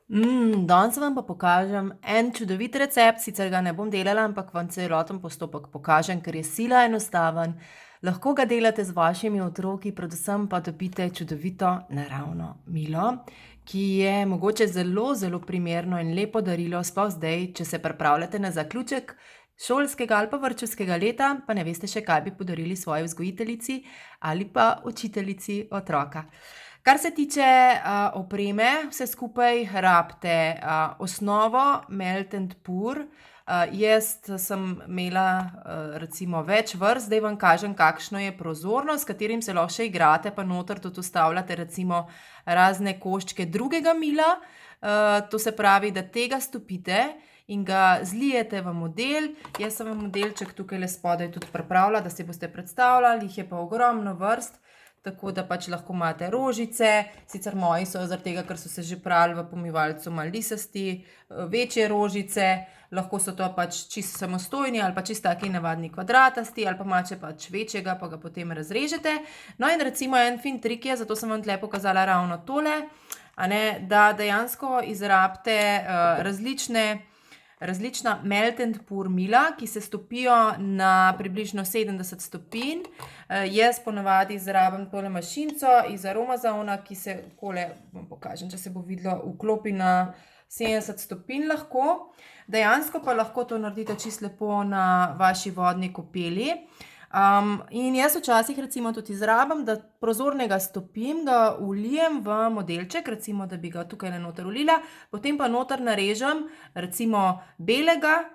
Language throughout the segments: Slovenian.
Danes vam pa pokažem en čudovit recept, sicer ga ne bom delala, ampak vam celoten postopek pokažem, ker je sila enostaven. Lahko ga delate z vašimi otroki, predvsem pa dobite čudovito naravno milo, ki je mogoče zelo, zelo primerno in lepo darilo, sploh zdaj, če se pripravljate na zaključek šolskega ali pa vrtčevskega leta, pa ne veste še, kaj bi podarili svoji vzgojiteljici ali pa učiteljici otroka. Kar se tiče opreme, vse skupaj rabite osnovo Melt and Pour. Jaz sem imela recimo več vrst, zdaj vam kažem, kakšno je prozorno, s katerim se lahko še igrate, pa noter tudi vstavljate recimo razne koščke drugega mila. To se pravi, da tega stopite in ga zlijete v model. Jaz sem v modelček tukaj le spodaj tudi pripravila, da si boste predstavljali, jih je pa ogromno vrst. Tako da pač lahko imate rožice, sicer moji so zaradi tega, ker so se že prali v pomivalcu malo lisasti, večje rožice, lahko so to pač čisto samostojni ali pa čisto taki navadni kvadratasti, ali pa imate pač večjega, pa ga potem razrežete. No in recimo en fin trik je, zato sem vam tle pokazala ravno tole, da dejansko izrabite različna Melt and Pour mila, ki se stopijo na približno 70 stopinj. Jaz ponavadi izrabim tole mašinco iz Aromazona, ki se, takole vam pokažem, če se bo videlo, vklopi na 70 stopinj lahko. Dejansko pa lahko to naredite čisto lepo na vaši vodni kopeli. In jaz včasih recimo tudi izrabim, da prozornega stopim, ga vlijem v modelček, recimo, da bi ga tukaj noter vlila, potem pa noter narežem recimo belega,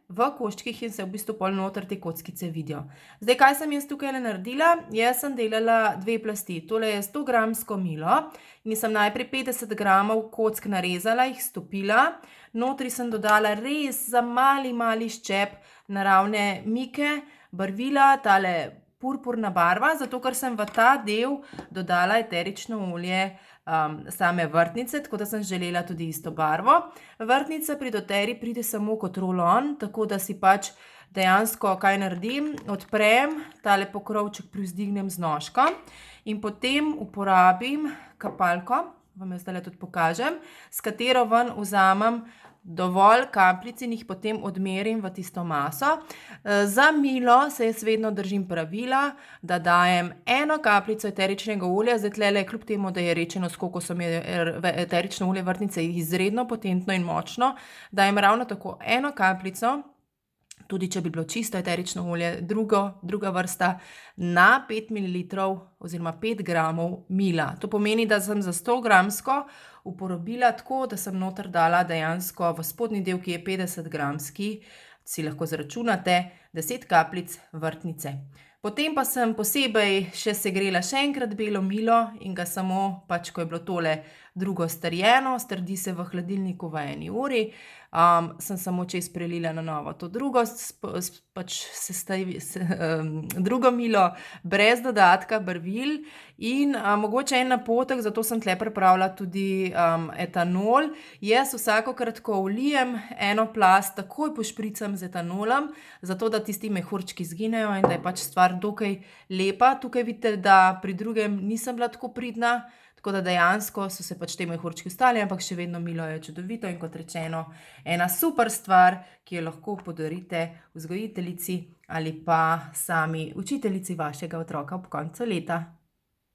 v koščkih in se v bistvu pol noter te kockice vidijo. Zdaj, kaj sem jaz tukaj naredila? Jaz sem delala dve plasti. Tole je 100 gramsko milo in sem najprej 50 gramov kock narezala, jih stopila. Notri sem dodala res za mali ščep naravne mike, barvila, tale purpurna barva, zato ker sem v ta del dodala eterično olje same vrtnice, tako da sem želela tudi isto barvo. Vrtnica pri doTERRA pride samo kot roll-on, tako da si pač dejansko kaj naredim, odprem tale pokrovček, privzdignem z nožkom in potem uporabim kapalko, vam jo zdajle tudi pokažem, s katero ven vzamem dovolj kapljic in jih potem odmerim v tisto maso. Za milo se jaz vedno držim pravila, da dajem eno kapljico eteričnega olja, zdaj tlele kljub temu, da je rečeno s kokosom, je eterično olje vrtnice izredno potentno in močno, dajem ravno tako eno kapljico, tudi če bi bilo čisto eterično olje, druga vrsta, na 5 ml oziroma 5 gramov mila. To pomeni, da sem za 100 gramsko uporabila tako, da sem noter dala dejansko v spodnji del, ki je 50 gramski, si lahko zračunate, 10 kapljic vrtnice. Potem pa sem posebej še segrela še enkrat belo milo in ga samo, pač ko je bilo tole drugo strjeno, strdi se v hladilniku v 1 uri, sem samo čez prelila na novo to drugo, drugo milo brez dodatka barvil in mogoče en napotek, zato sem tle pripravila tudi etanol. Jaz vsakokrat, ko vlijem eno plast, takoj pošpricam z etanolom, zato da tisti mehurčki izginejo in da je pač stvar dokaj lepa. Tukaj vidite, da pri drugem nisem bila tako pridna, tako da dejansko so se pač te mehurčki ostali, ampak še vedno milo je čudovito in kot rečeno, ena super stvar, ki jo lahko podarite vzgojiteljici ali pa sami učiteljici vašega otroka ob koncu leta.